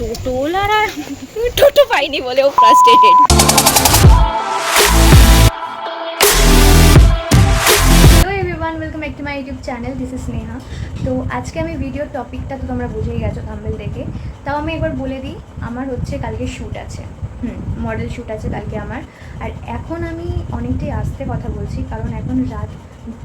টোটোলার আর টোটো পাইনি বলে ও frustrated. Welcome back to my YouTube channel, this is Sneha. তো আজকে আমি ভিডিওর টপিকটা তো তোমরা বুঝেই গেছো থাম্বনেল দেখে, তাও আমি একবার বলে দিই। আমার হচ্ছে কালকে শ্যুট আছে, মডেল শ্যুট আছে কালকে আমার। আর এখন আমি অনেকটাই আস্তে কথা বলছি, কারণ এখন রাত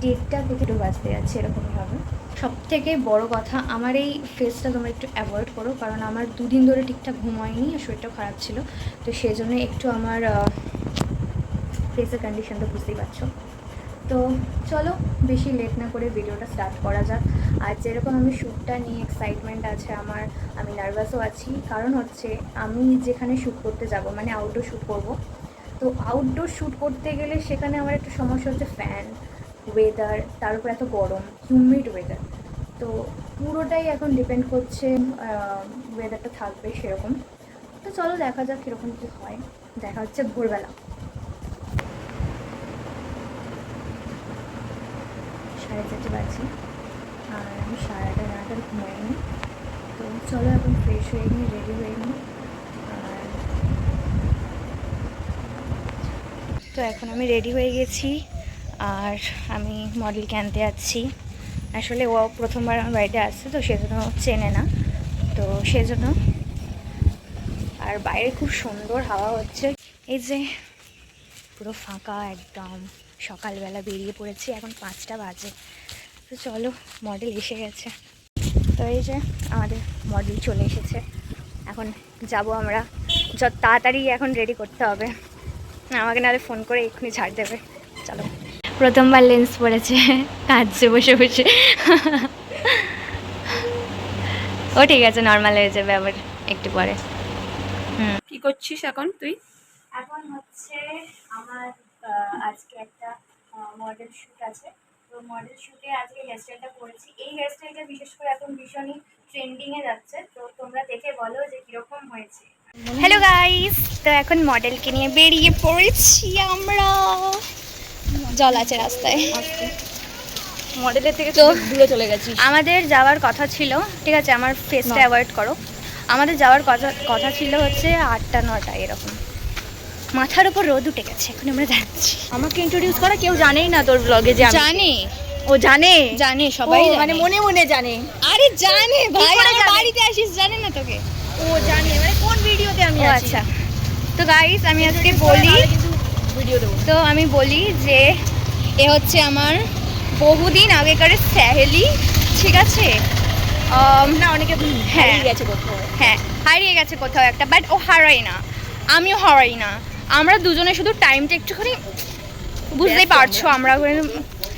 1:30 থেকে 2 বাজতে যাচ্ছে এরকমভাবে। সব থেকে বড় কথা, আমার এই ফেসটা তোমরা একটু অ্যাভয়েড করো, কারণ আমার 2 দিন ধরে ঠিকঠাক ঘুম হয়নি আর শরীরটাও খারাপ ছিল। তো সেই জন্য একটু আমার ফেসের কন্ডিশনটা বুঝতেই পারছো। তো চলো বেশি লেট না করে ভিডিওটা স্টার্ট করা যাক। আর যেরকম আমি শ্যুটটা নিয়ে এক্সাইটমেন্ট আছে আমার, আমি নার্ভাসও আছি। কারণ হচ্ছে আমি যেখানে শ্যুট করতে যাব, মানে আউটডোর শ্যুট করব, তো আউটডোর শ্যুট করতে গেলে সেখানে আমার একটা সমস্যা হচ্ছে ফ্যান, ওয়েদার, তার উপর এত গরম, হিউমিড ওয়েদার। তো পুরোটাই এখন ডিপেন্ড করছে ওয়েদারটা থাকবে সেরকম। তো চলো দেখা যাক কীরকম কী হয়। দেখা হচ্ছে ভোরবেলা 4:30 বাজে, আর আমি 8:30 ঘুমাইনি। তো চলো এখন ফ্রেশ হয়ে নিই, রেডি হয়ে নিই। আর তো এখন আমি রেডি হয়ে গেছি, আর আমি মডেলকে আনতে যাচ্ছি। আসলে ও প্রথমবার আমার বাড়িতে আসছে, তো সেজন্য চেনে না, তো সেজন্য। আর বাইরে খুব সুন্দর হাওয়া হচ্ছে, এই যে পুরো ফাঁকা একদম। সকালবেলা বেরিয়ে পড়েছি, এখন 5টা বাজে। তো চলো, মডেল এসে গেছে। তো এই যে আমাদের মডেল চলে এসেছে। এখন যাব আমরা, যত তাড়াতাড়ি এখন রেডি করতে হবে, আমাকে নাহলে ফোন করে এক্ষুনি ছাড় দেবে। চলো, প্রথমবার লেন্স পড়েছে, কাঁদছে বসে বসে। ও ঠিক আছে, নর্মাল হয়ে যাবে আবার একটু পরে। কি করছিস এখন তুই? এখন হচ্ছে আমার আজকে একটা মডেল শ্যুট আছে। তো মডেল শ্যুটে আজকে হেয়ারস্টাইলটা করেছি। এই হেয়ারস্টাইলটা বিশেষ করে এখন ভীষণই ট্রেন্ডিংয়ে যাচ্ছে, তো তোমরা দেখে বলো যে কীরকম হয়েছে। হ্যালো গাইস, তো এখন মডেলকে নিয়ে বেরিয়ে পড়েছি আমরা। জল আছে রাস্তায়, মডেলের থেকে তো দূরে চলে গেছিস। আমাদের যাওয়ার কথা ছিল, ঠিক আছে আমার ফেসটা অ্যাভয়েড করো। আমাদের যাওয়ার কথা ছিল হচ্ছে 8টা-9টায় এরকম। মাথার উপর রোদ উঠে গেছে, এখন আমরা যাচ্ছি। আমাকে ইন্ট্রোডিউস করা, কেউ জানেই না তোর ব্লগে যে আমি। জানে, ও জানে, জানে সবাই ও জানে। মানে মনে মনে জানে। আরে জানে ভাই, করে আমার জানে? বাড়িতে আসিস জানে না তোকে? ও জানে মানে কোন ভিডিওতে আমি ও আছি। আচ্ছা, তো গাইস আমি আজকে Introduce বলি, করে, নাহলে কিন্তু ভিডিও দেবো। তো আমি বলি যে এ হচ্ছে আমার বহুদিন আগেকার স্যাহেলি, ঠিক আছে? না, অনেকে হ্যাঁ হারিয়ে গেছে কোথাও। হ্যাঁ, হারিয়ে গেছে কোথাও একটা, বাট ও হারাই না, আমিও হারাই না। আমরা দুজনে শুধু টাইমটা একটুখানি, বুঝতেই পারছো, আমরা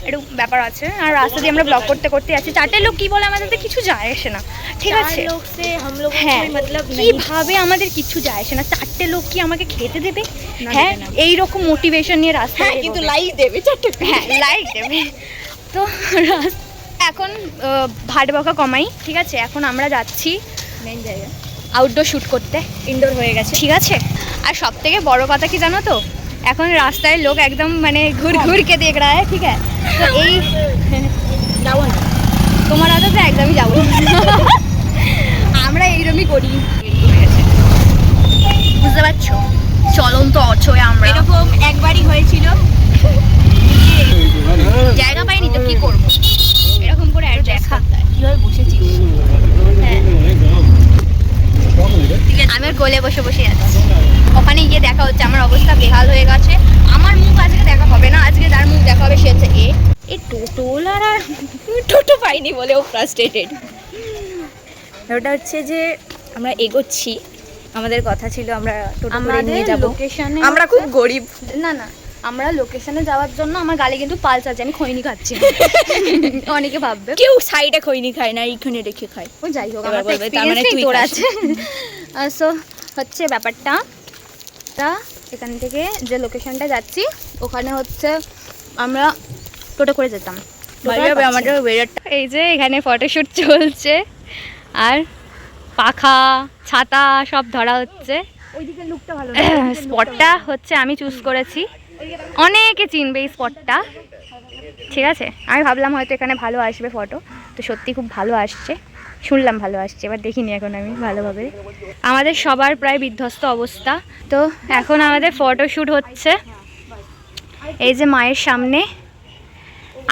একটু ব্যাপার আছে। আর রাস্তা দিয়ে আমরা ব্লগ করতে করতে আছি, 4টে লোক কী বলে আমাদের তো কিছু যায় আসে না, ঠিক আছে? लोग से हम लोग হ্যাঁ, मतलब কীভাবে আমাদের কিছু যায় আসে না, 4টে লোক কি আমাকে খেতে দেবে? না, হ্যাঁ, দেবে না। এইরকম মোটিভেশন নিয়ে রাস্তায় হ্যাঁ, কিন্তু লাইক দেবে 4টে। হ্যাঁ লাইক দেবে। তো এখন ভাট বকা কমাই, ঠিক আছে? এখন আমরা যাচ্ছি মেন জায়গা আউটডোর শ্যুট করতে, ইনডোর হয়ে গেছে। ঠিক আছে? আর সব থেকে বড় কথা কি জানো তো, এখন রাস্তায় লোক একদম মানে ঘুর কে দেখ রা হ্যায়, ঠিক আছে? তো এই যাবো না। তোমার আদতে তো একদমই যাবো না। আমরা এইরকমই করি, বুঝতে পারছো? চলন্ত অচয় আমরা। এরকম একবারই হয়েছিল, জায়গা পাইনি তো কি করবো, এরকম করে আর দেখা। কিভাবে বসেছিস। হ্যাঁ, আমি আর কোলে বসে বসে যাচ্ছি। ওখানে গিয়ে দেখা হচ্ছে, আমার অবস্থা বেহাল হয়ে গেছে। আমার মুখ আজকে দেখা হবে না, আজকে যার মুখ দেখা হবে সে হচ্ছে এই টোটোলার আর টোটো পাইনি বলে ও ফ্রাস্ট্রেটেড। ওটা হচ্ছে যে আমরা এগোচ্ছি, আমাদের কথা ছিল আমরা টোটো করে নিয়ে যাব। লোকেশনে, আমরা খুব গরিব। না না, আমরা লোকেশনে যাওয়ার জন্য আমার গালে কিন্তু পালস আছে, আমি খৈনি খাচ্ছি। অনেকে ভাববে কেউ সাইডে খৈনি খায় না, এইখানে রেখে খায়। ও যাই হোক, এবার আমার তো বলবে, তার মানে এক্সপিরিয়েন্স তুই তোর খাস। আছে। সো হচ্ছে ব্যাপারটা, তা এখান থেকে যে লোকেশনটা যাচ্ছি ওখানে হচ্ছে আমরা টোটো করে যেতাম। আমাদের ওয়েদারটা এই যে এখানে ফটোশ্যুট চলছে, আর পাখা ছাতা সব ধরা হচ্ছে। ওইদিকে লুকটা ভালো। স্পটটা হচ্ছে আমি চুজ করেছি, অনেকে চিনবে এই স্পটটা, ঠিক আছে? আমি ভাবলাম হয়তো এখানে ভালো আসবে ফটো, তো সত্যি খুব ভালো আসছে। শুনলাম ভালো আসছে, এবার দেখিনি এখন আমি ভালোভাবে। আমাদের সবার প্রায় বিধ্বস্ত অবস্থা, তো এখন আমাদের ফটোশ্যুট হচ্ছে এই যে মায়ের সামনে।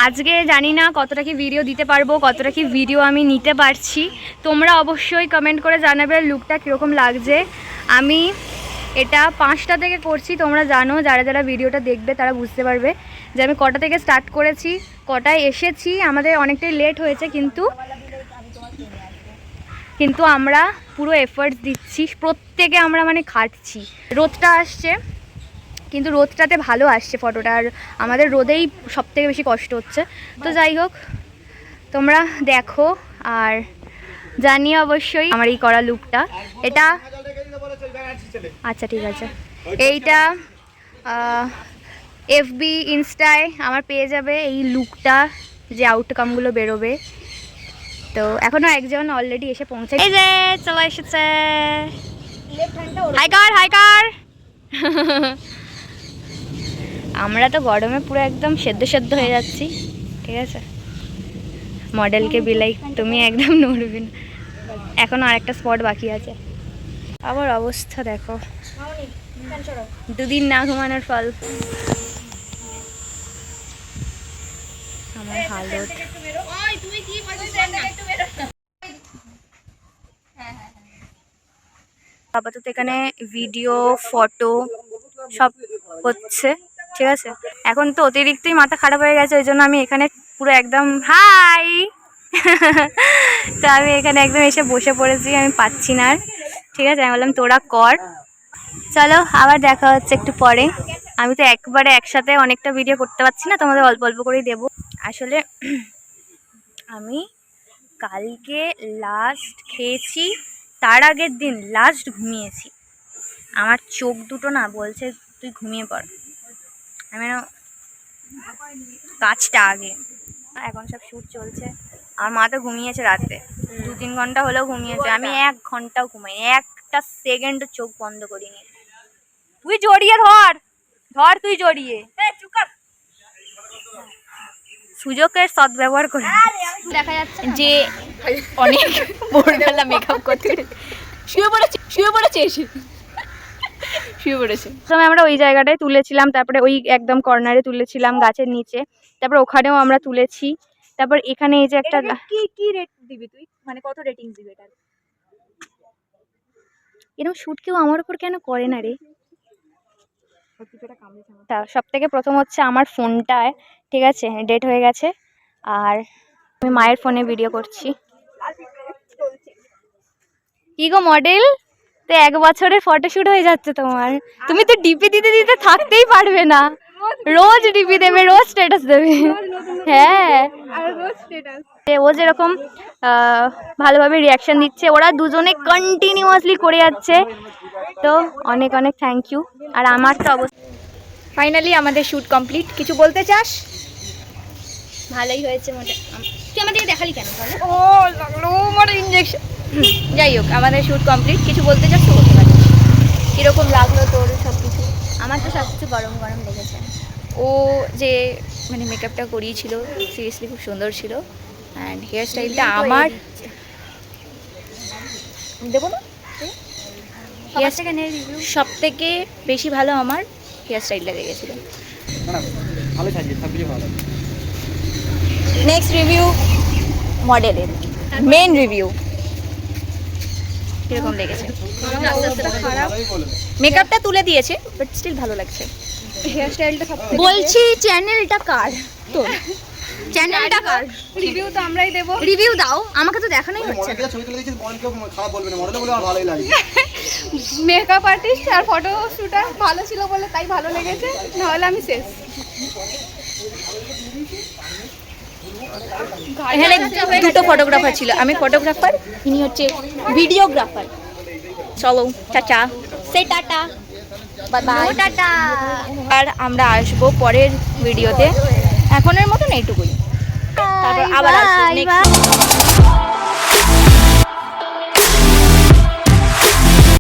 আজকে জানি না কতটা কি ভিডিও দিতে পারবো, কতটা কি ভিডিও আমি নিতে পারছি। তোমরা অবশ্যই কমেন্ট করে জানাবে লুকটা কীরকম লাগছে। আমি এটা 5টা থেকে করছি, তোমরা জানো, যারা যারা ভিডিওটা দেখবে তারা বুঝতে পারবে যে আমি কটা থেকে স্টার্ট করেছি, কটায় এসেছি। আমাদের অনেকটাই লেট হয়েছে, কিন্তু আমরা পুরো এফর্টস দিচ্ছি, প্রত্যেকে আমরা মানে খাটছি। রোদটা আসছে, কিন্তু রোদটাতে ভালো আসছে ফটোটা, আর আমাদের রোদেই সবথেকে বেশি কষ্ট হচ্ছে। তো যাই হোক, তোমরা দেখো আর জানিয়ে অবশ্যই আমার এই করা লুকটা। এটা আচ্ছা ঠিক আছে, এইটা FB ইনস্টায় আমার পেয়ে যাবে এই লুকটা, যে আউটকামগুলো বেরোবে। তো এখনও একজন অলরেডি এসে পৌঁছে, এই যে চলে এসেছে। হাই কার আমরা তো গরমে পুরো একদম সেদ্ধ হয়ে যাচ্ছি, ঠিক আছে। মডেলকে বিলাই তুমি একদম নড়বে না, এখনো আরেকটা স্পট বাকি আছে। আবার অবস্থা দেখো, 2 দিন না ঘুমানোর ফল আমার হালত। আপাতত এখানে ভিডিও ফটো সব হচ্ছে, ঠিক আছে। এখন তো অতিরিক্তই মাথা খারাপ হয়ে গেছে, ওই জন্য আমি এখানে পুরো একদম হাই তো আমি এখানে একদম এসে বসে পড়েছি, আমি পাচ্ছি না আর, ঠিক আছে। আমি বললাম তোরা কর, চলো আবার দেখা হচ্ছে একটু পরে। আমি তো একবারে একসাথে অনেকটা ভিডিও করতে পারছি না, তোমাদের অল্প অল্প করেই দেবো। আসলে আমি কালকে লাস্ট খেয়েছি, তার আগের দিন লাস্ট ঘুমিয়েছি। আমার চোখ দুটো না বলছে তুই ঘুমিয়ে পড়, আমি কাজটা আগে। এখন সব শ্যুট চলছে, আমার মা তো ঘুমিয়েছে রাতে 2-3 ঘন্টা হলেও ঘুমিয়েছে, আমি 1 ঘন্টাও ঘুমাই, একটা সেকেন্ড চোখ বন্ধ করিনি। তুই জড়িয়ে ধর, তুই জড়িয়ে সুযোগের সদ্ব্যবহার করে। দেখা যাচ্ছে যে অনেক ভোরবেলা মেকআপ করতে শুয়ে পড়েছে এসে শুয়ে পড়েছে। প্রথমে আমরা ওই জায়গাটায় তুলেছিলাম, তারপরে ওই একদম কর্নারে তুলেছিলাম গাছের নিচে, তারপর ওখানেও আমরা তুলেছি, তারপর এখানে এই যে একটা কি রেট দিবি তুই, মানে কত রেটিং দিবি এটা? এরকম শুট কেউ আমার উপর কেন করে না রে? সব থেকে প্রথম হচ্ছে আমার ফোনটায়, ঠিক আছে, ডেট হয়ে গেছে, আর আমি মায়ের ফোনে ভিডিও করছি। কি গো মডেল, তো 1 বছরের ফটোশুট হয়ে যাচ্ছে তোমার, তুমি তো ডিপি দিতে দিতে থাকতেই পারবে না, রোজ ডিপি দেবে, রোজ স্ট্যাটাস দেবে। হ্যাঁ, ও যেরকম ভালোভাবে রিয়াকশন দিচ্ছে, ওরা দুজনে কন্টিনিউয়াসলি করে যাচ্ছে, তো অনেক অনেক থ্যাংক ইউ। আর আমার তো অবস্থা ফাইনালি আমাদের শ্যুট কমপ্লিট। কিছু বলতে চাস? ভালোই হয়েছে মোটে। তুই আমাদেরকে দেখালি কেন তাহলে? ও লাগলো আমার ইনজেকশন। যাই হোক, আমাদের শ্যুট কমপ্লিট। কিছু বলতে চাস তো বলতে পারিস। কীরকম লাগলো তোর সব কিছু? আমার তো সব কিছু গরম গরম লেগেছে। ও যে মানে মেকআপটা করিয়েছিল সিরিয়াসলি খুব সুন্দর ছিল, অ্যান্ড হেয়ার স্টাইলটা আমার দেবো না, হেয়ার সব থেকে বেশি ভালো আমার হেয়ার স্টাইলটা লেগেছিল। নেক্সট রিভিউ মডেলের, মেন রিভিউ কিরকম লেগেছে? মেকআপটা তুলে দিয়েছে বাট স্টিল ভালো লাগছে। হেয়ার স্টাইলটা সব বলছি। চ্যানেলটা কার? তোর চ্যানেলটা কার? রিভিউ তো আমরাই দেব। রিভিউ দাও, আমাকে তো দেখানোই হচ্ছে। ছবি তুলে দিয়েছিস, মডেলকে খারাপ বলবে না, মডেল বলে আমার ভালোই লাগে। মেকআপ আর্টিস্ট আর ফটো শুটার ভালো ছিল বলে তাই ভালো লেগেছে, নাহলে আমি শেষ। এখানে দুটো ফটোগ্রাফার ছিল, আমি ফটোগ্রাফার, ইনি হচ্ছে ভিডিওগ্রাফার। চলো টাটা, সে টাটা, বাই বাই, টাটা। আর আমরা আসবো পরের ভিডিওতে, এখনের মতন এইটুকুই, তারপর আবার আসবো নেক্সট।